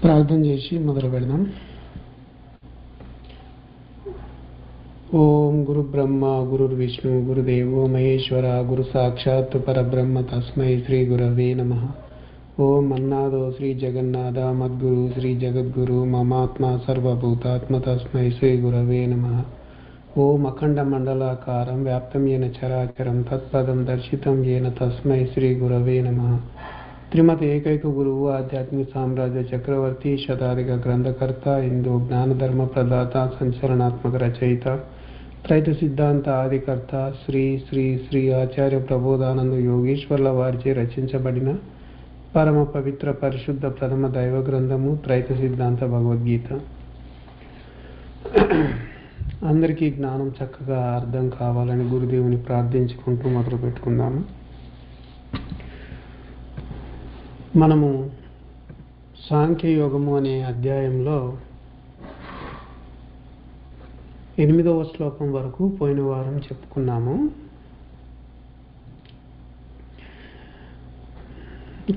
ప్రార్థన చేసి మొదలు పెడదాం. ఓం గురు బ్రహ్మ గురు విష్ణు గురుదేవో మహేశ్వర గురు సాక్షాత్ పరబ్రహ్మ తస్మై శ్రీ గురవే నమః. ఓం అన్నాదో శ్రీ జగన్నాథ మద్గురు శ్రీ జగద్గురు మమాత్మ సర్వభూతాత్మ తస్మై శ్రీ గురవే నమః. ఓం అఖండ మండలాకారం వ్యాప్తం ఏన చరాచరం తత్పదం దర్శితం ఏన తస్మై శ్రీ గురవే నమః. శ్రీమతి ఏకైక గురువు ఆధ్యాత్మిక సామ్రాజ్య చక్రవర్తి శతాధిక గ్రంథకర్త హిందూ జ్ఞానధర్మ ప్రదాత సంచలనాత్మక రచయిత త్రైత సిద్ధాంత ఆదికర్త శ్రీ శ్రీ శ్రీ ఆచార్య ప్రబోధానంద యోగీశ్వర్ల వారిచే రచించబడిన పరమ పవిత్ర పరిశుద్ధ ప్రథమ దైవ గ్రంథము త్రైత సిద్ధాంత భగవద్గీత. అందరికీ జ్ఞానం చక్కగా అర్థం కావాలని గురుదేవుని ప్రార్థించుకుంటూ మొదలు పెట్టుకుందాము. మనము సాంఖ్యయోగము అనే అధ్యాయంలో 8వ శ్లోకం వరకు పోయిన వారం చెప్పుకున్నాము.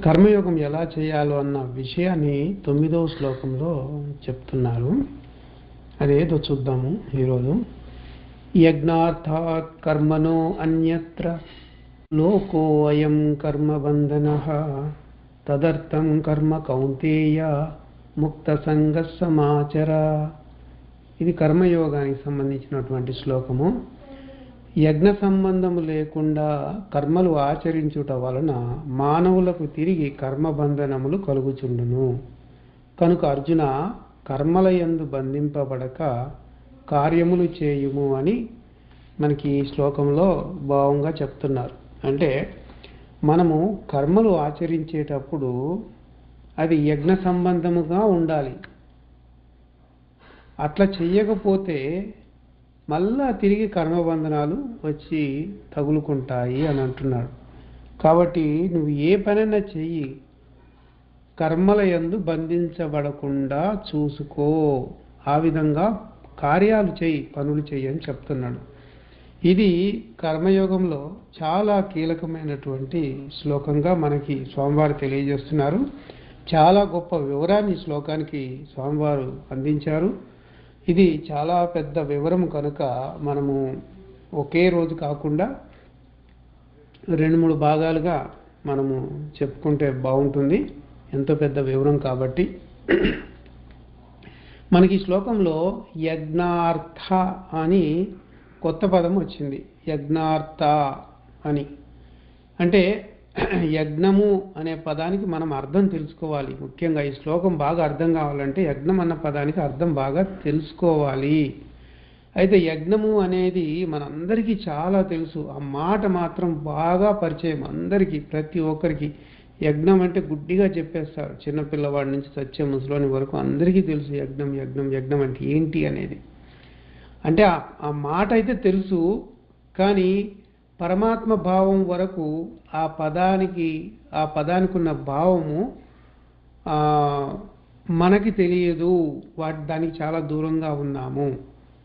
కర్మయోగం ఎలా చేయాలో అన్న విషయాన్ని 9వ శ్లోకంలో చెప్తున్నారు. అదేదో చూద్దాము ఈరోజు. యజ్ఞార్థాత్ కర్మణో అన్యత్ర లోకో అయం కర్మబంధనః తదర్థం కర్మ కౌంతేయ ముక్త సంగ సమాచర. ఇది కర్మయోగానికి సంబంధించినటువంటి శ్లోకము. యజ్ఞ సంబంధము లేకుండా కర్మలు ఆచరించుట వలన మానవులకు తిరిగి కర్మబంధనములు కలుగుచుండును. కనుక అర్జున, కర్మల యందు బంధింపబడక కార్యములు చేయుము అని మనకి ఈ శ్లోకంలో భావంగా చెప్తున్నారు. అంటే మనము కర్మలు ఆచరించేటప్పుడు అది యజ్ఞ సంబంధముగా ఉండాలి. అట్లా చెయ్యకపోతే మళ్ళా తిరిగి కర్మబంధనాలు వచ్చి తగులుకుంటాయి అని అంటున్నాడు. కాబట్టి నువ్వు ఏ పనైనా చెయ్యి, కర్మల యందు బంధించబడకుండా చూసుకో, ఆ విధంగా కార్యాలు చెయ్యి, పనులు చెయ్యి అని చెప్తున్నాడు. ఇది కర్మయోగంలో చాలా కీలకమైనటువంటి శ్లోకంగా మనకి స్వామివారు తెలియజేస్తున్నారు. చాలా గొప్ప వివరాన్ని శ్లోకానికి స్వామివారు అందించారు. ఇది చాలా పెద్ద వివరం కనుక మనము ఒకే రోజు కాకుండా 2-3 భాగాలుగా మనము చెప్పుకుంటే బాగుంటుంది. ఎంతో పెద్ద వివరం కాబట్టి. మనకి ఈ శ్లోకంలో యజ్ఞార్థ అని కొత్త పదం వచ్చింది. యజ్ఞార్థ అని అంటే యజ్ఞము అనే పదానికి మనం అర్థం తెలుసుకోవాలి. ముఖ్యంగా ఈ శ్లోకం బాగా అర్థం కావాలంటే యజ్ఞం అన్న పదానికి అర్థం బాగా తెలుసుకోవాలి. అయితే యజ్ఞము అనేది మనందరికీ చాలా తెలుసు. ఆ మాట మాత్రం బాగా పరిచయం అందరికీ, ప్రతి ఒక్కరికి. యజ్ఞం అంటే గుడ్డిగా చెప్పేస్తారు. చిన్నపిల్లవాడి నుంచి సత్య ముసలోని వరకు అందరికీ తెలుసు యజ్ఞం యజ్ఞం యజ్ఞం అంటే ఏంటి అనేది. అంటే ఆ మాట అయితే తెలుసు, కానీ పరమాత్మ భావం వరకు ఆ పదానికి ఉన్న భావము మనకి తెలియదు. దానికి చాలా దూరంగా ఉన్నాము.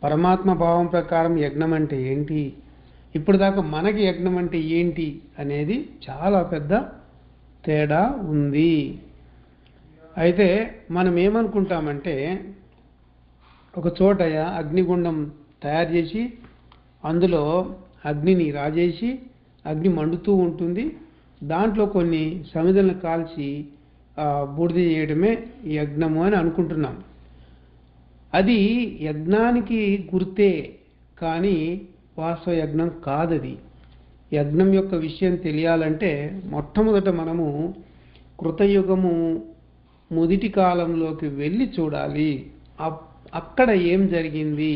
పరమాత్మ భావం ప్రకారం యజ్ఞం అంటే ఏంటి, ఇప్పుడు దాకా మనకి యజ్ఞం అంటే ఏంటి అనేది చాలా పెద్ద తేడా ఉంది. అయితే మనం ఏమనుకుంటామంటే, ఒక చోట అగ్నిగుండం తయారు చేసి అందులో అగ్నిని రాజేసి అగ్ని మండుతూ ఉంటుంది. దాంట్లో కొన్ని సమిధలను కాల్చి బూడిద చేయడమే యజ్ఞము అని అనుకుంటున్నాం. అది యజ్ఞానికి గుర్తే, కానీ వాస్తవ యజ్ఞం కాదది. యజ్ఞం యొక్క విషయం తెలియాలంటే మొట్టమొదట మనము కృతయుగము మొదటి కాలంలోకి వెళ్ళి చూడాలి. అక్కడ ఏం జరిగింది,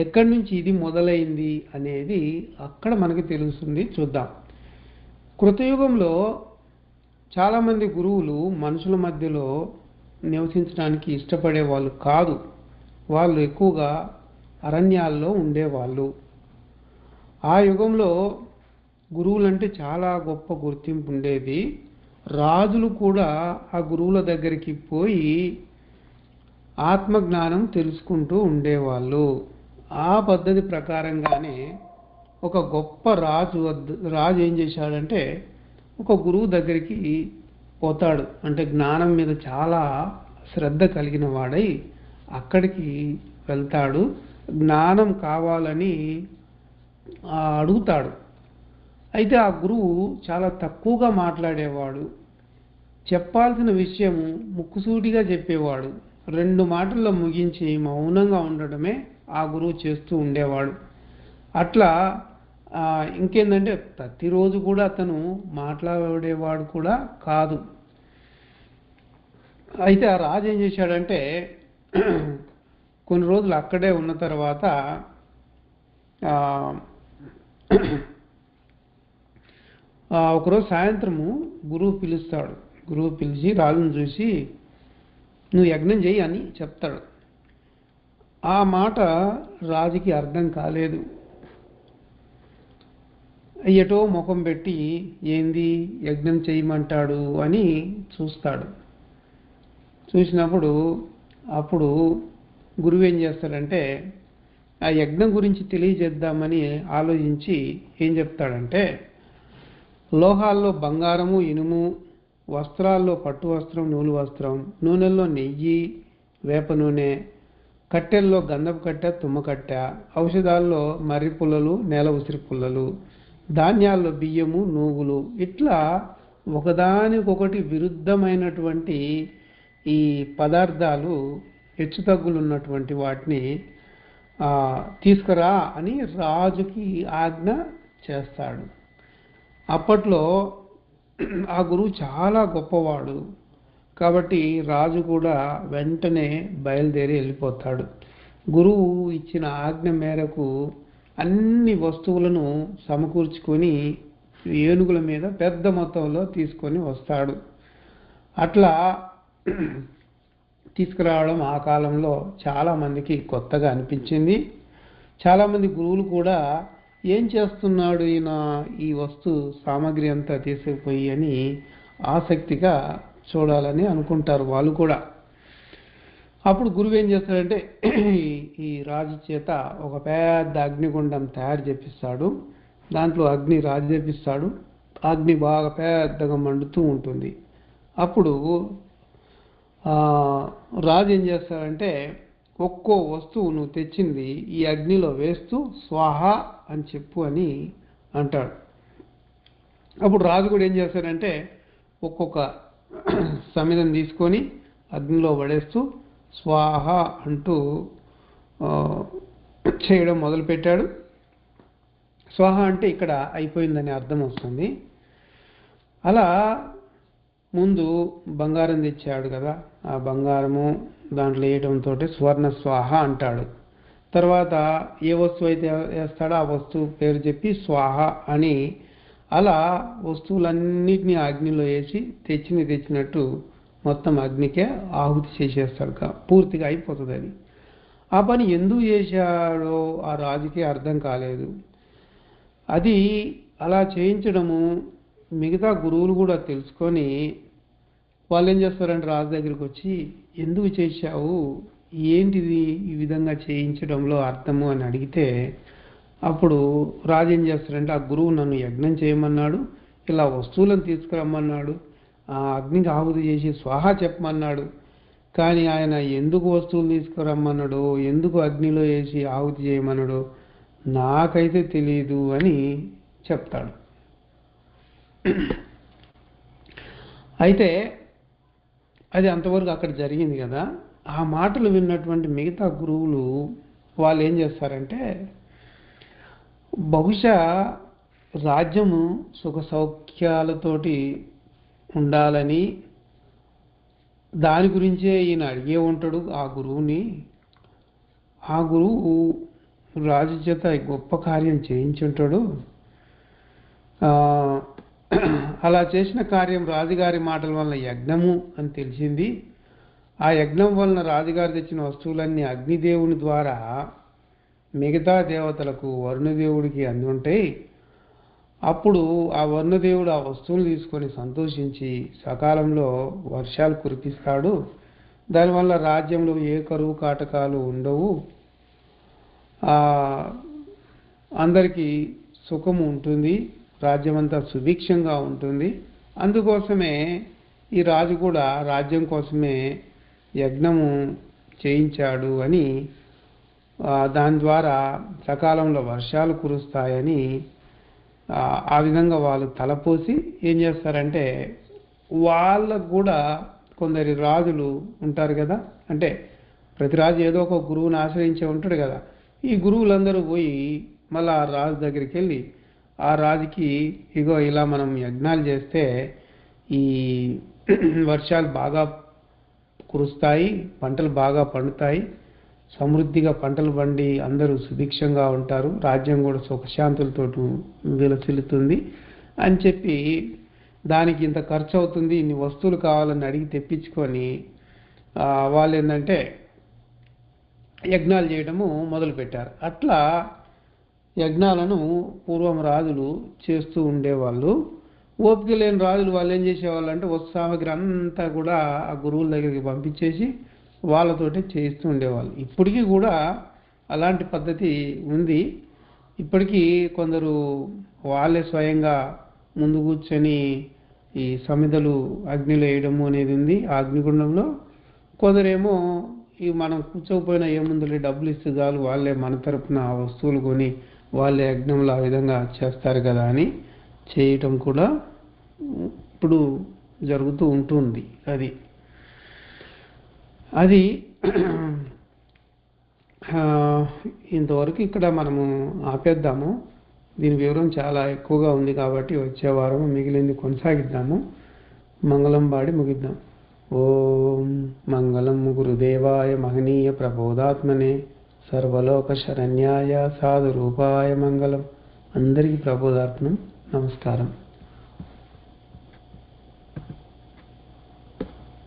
ఎక్కడి నుంచి ఇది మొదలైంది అనేది అక్కడ మనకి తెలుస్తుంది. చూద్దాం. కృతయుగంలో చాలామంది గురువులు మనుషుల మధ్యలో నివసించడానికి ఇష్టపడే వాళ్ళు కాదు. వాళ్ళు ఎక్కువగా అరణ్యాల్లో ఉండేవాళ్ళు. ఆ యుగంలో గురువులంటే చాలా గొప్ప గుర్తింపు ఉండేది. రాజులు కూడా ఆ గురువుల దగ్గరికి పోయి ఆత్మజ్ఞానం తెలుసుకుంటూ ఉండేవాళ్ళు. ఆ పద్ధతి ప్రకారంగానే ఒక గొప్ప రాజు ఏం చేశాడంటే, ఒక గురువు దగ్గరికి పోతాడు. అంటే జ్ఞానం మీద చాలా శ్రద్ధ కలిగిన వాడై అక్కడికి వెళ్తాడు. జ్ఞానం కావాలని అడుగుతాడు. అయితే ఆ గురువు చాలా తక్కువగా మాట్లాడేవాడు. చెప్పాల్సిన విషయం ముక్కుసూటిగా చెప్పేవాడు. 2 మాటల్లో ముగించి మౌనంగా ఉండడమే ఆ గురువు చేస్తూ ఉండేవాడు. అట్లా ఇంకేందంటే ప్రతిరోజు కూడా అతను మాట్లాడేవాడు కూడా కాదు. అయితే ఆ రాజు ఏం చేశాడంటే కొన్ని రోజులు అక్కడే ఉన్న తర్వాత ఒకరోజు సాయంత్రము గురువు పిలుస్తాడు. గురువు పిలిచి రాజును చూసి నువ్వు యజ్ఞం చేయి అని చెప్తాడు. ఆ మాట రాజుకి అర్థం కాలేదు. ఎటో ముఖం పెట్టి ఏంది యజ్ఞం చేయమంటాడు అని చూస్తాడు. చూసినప్పుడు అప్పుడు గురువు ఏం చేస్తాడంటే ఆ యజ్ఞం గురించి తెలియజేద్దామని ఆలోచించి ఏం చెప్తాడంటే లోహాల్లో బంగారము ఇనుము, వస్త్రాల్లో పట్టు వస్త్రం నూలు వస్త్రం, నూనెల్లో నెయ్యి వేప నూనె, కట్టెల్లో గంధపు కట్టె తుమ్మ కట్టె, ఔషధాల్లో మర్రి పుల్లలు నేల ఉసిరి పుల్లలు, ధాన్యాల్లో బియ్యము నూగులు, ఇట్లా ఒకదానికొకటి విరుద్ధమైనటువంటి ఈ పదార్థాలు హెచ్చుతగ్గులు ఉన్నటువంటి వాటిని తీసుకురా అని రాజుకి ఆజ్ఞ చేస్తాడు. అప్పట్లో ఆ గురువు చాలా గొప్పవాడు కాబట్టి రాజు కూడా వెంటనే బయలుదేరి వెళ్ళిపోతాడు. గురువు ఇచ్చిన ఆజ్ఞ మేరకు అన్ని వస్తువులను సమకూర్చుకొని ఏనుగుల మీద పెద్ద మొత్తంలో తీసుకొని వస్తాడు. అట్లా తీసుకురావడం ఆ కాలంలో చాలామందికి కొత్తగా అనిపించింది. చాలామంది గురువులు కూడా ఏం చేస్తున్నాడు ఈయన ఈ వస్తు సామాగ్రి అంతా తీసుకుపోయి అని ఆసక్తిగా చూడాలని అనుకుంటారు వాళ్ళు కూడా. అప్పుడు గురువు ఏం చేస్తాడంటే ఈ రాజు చేత ఒక పెద్ద అగ్నిగుండం తయారు చేపిస్తాడు. దాంట్లో అగ్ని రాజు చేపిస్తాడు. అగ్ని బాగా పెద్దగా మండుతూ ఉంటుంది. అప్పుడు రాజు ఏం చేస్తాడంటే ఒక్కో వస్తువు నువ్వు తెచ్చింది ఈ అగ్నిలో వేస్తూ స్వాహ అని చెప్పు అని అంటాడు. అప్పుడు రాజు కూడా ఏం చేస్తాడంటే ఒక్కొక్క సమిధం తీసుకొని అగ్నిలో పడేస్తూ స్వాహ అంటూ చేయడం మొదలుపెట్టాడు. స్వాహ అంటే ఇక్కడ అయిపోయిందని అర్థం వస్తుంది. అలా ముందు బంగారం తెచ్చాడు కదా, ఆ బంగారము దాంట్లో వేయడంతో స్వర్ణ స్వాహ అంటాడు. తర్వాత ఏ వస్తువు అయితే వేస్తాడో ఆ వస్తువు పేరు చెప్పి స్వాహ అని అలా వస్తువులన్నిటినీ అగ్నిలో వేసి తెచ్చినట్టు మొత్తం అగ్నికే ఆహుతి చేసేస్తాడు. పూర్తిగా అయిపోతుంది అది. ఆ పని ఎందుకు చేశాడో ఆ రాజుకి అర్థం కాలేదు. అది అలా చేయించడము మిగతా గురువులు కూడా తెలుసుకొని వాళ్ళు ఏం చేస్తారంటే రాజు దగ్గరికి వచ్చి ఎందుకు చేశావు, ఏంటిది ఈ విధంగా చేయించడంలో అర్థము అని అడిగితే అప్పుడు రాజు ఏం చేస్తాడంటే ఆ గురువు నన్ను యజ్ఞం చేయమన్నాడు, ఇలా వస్తువులను తీసుకురమ్మన్నాడు, ఆ అగ్నికి ఆహుతి చేసి స్వాహ చెప్పమన్నాడు, కానీ ఆయన ఎందుకు వస్తువులు తీసుకురమ్మన్నాడో ఎందుకు అగ్నిలో వేసి ఆహుతి చేయమన్నాడో నాకైతే తెలియదు అని చెప్తాడు. అయితే అది అంతవరకు అక్కడ జరిగింది కదా. ఆ మాటలు విన్నటువంటి మిగతా గురువులు వాళ్ళు ఏం చేస్తారంటే బహుశా రాజ్యము సుఖ సౌఖ్యాలతోటి ఉండాలని దాని గురించే ఈయన అడిగే ఉంటాడు ఆ గురువుని. ఆ గురువు రాజు చేత గొప్ప కార్యం చేయించుంటాడు. అలా చేసిన కార్యం రాజుగారి మాటల వలన యజ్ఞము అని తెలిసింది. ఆ యజ్ఞం వలన రాజుగారు తెచ్చిన వస్తువులన్నీ అగ్నిదేవుని ద్వారా మిగతా దేవతలకు వరుణదేవుడికి అంది ఉంటాయి. అప్పుడు ఆ వరుణదేవుడు ఆ వస్తువులు తీసుకొని సంతోషించి సకాలంలో వర్షాలు కురిపిస్తాడు. దానివల్ల రాజ్యంలో ఏ కరువు కాటకాలు ఉండవు, అందరికీ సుఖము ఉంటుంది, రాజ్యమంతా సుభిక్షంగా ఉంటుంది. అందుకోసమే ఈ రాజు కూడా రాజ్యం కోసమే యజ్ఞము చేయించాడు అని, దాని ద్వారా సకాలంలో వర్షాలు కురుస్తాయని ఆ విధంగా వాళ్ళు తలపోసి ఏం చేస్తారంటే, వాళ్ళకు కూడా కొందరి రాజులు ఉంటారు కదా, అంటే ప్రతి రాజు ఏదో ఒక గురువుని ఆశ్రయించే ఉంటాడు కదా. ఈ గురువులందరూ పోయి మళ్ళీ ఆ రాజు దగ్గరికి వెళ్ళి, ఆ రాజుకి ఇగో ఇలా మనం యజ్ఞాలు చేస్తే ఈ వర్షాలు బాగా కురుస్తాయి, పంటలు బాగా పండుతాయి, సమృద్ధిగా పంటలు పండి అందరూ సుభిక్షంగా ఉంటారు, రాజ్యం కూడా సుఖశాంతులతో విలసిల్లుతుంది అని చెప్పి, దానికి ఇంత ఖర్చు అవుతుంది, ఇన్ని వస్తువులు కావాలని అడిగి తెప్పించుకొని వాళ్ళు ఏంటంటే యజ్ఞాలు చేయడము మొదలుపెట్టారు. అట్లా యజ్ఞాలను పూర్వం రాజులు చేస్తూ ఉండేవాళ్ళు. ఓపిక లేని రాజులు వాళ్ళు ఏం చేసేవాళ్ళు అంటే వస్తు సామాగ్రి అంతా కూడా ఆ గురువుల దగ్గరికి పంపించేసి వాళ్ళతోటి చేయిస్తూ ఉండేవాళ్ళు. ఇప్పటికీ కూడా అలాంటి పద్ధతి ఉంది. ఇప్పటికీ కొందరు వాళ్ళే స్వయంగా ముందు కూర్చొని ఈ సమిధలు అగ్నిలో వేయడము అనేది ఉంది ఆ అగ్నిగుండంలో. కొందరేమో ఈ మనం కూర్చోకపోయినా ఏముందులే డబ్బులు ఇస్తే చాలు, వాళ్ళే మన తరపున ఆ వస్తువులు కొని వాళ్ళే యజ్ఞంలో ఆ విధంగా చేస్తారు కదా అని చేయటం కూడా ఇప్పుడు జరుగుతూ ఉంటుంది. అది ఇంతవరకు ఇక్కడ మనము ఆపేద్దాము. దీని వివరం చాలా ఎక్కువగా ఉంది కాబట్టి వచ్చే వారం మిగిలింది కొనసాగిద్దాము. మంగళం పాడి ముగిద్దాం. ఓం మంగళం గురుదేవాయ మహనీయ ప్రబోధాత్మనే సర్వలోక శరణ్యాయ సాధు రూపాయ మంగళం. అందరికీ ప్రబోధాత్మం. నమస్కారం.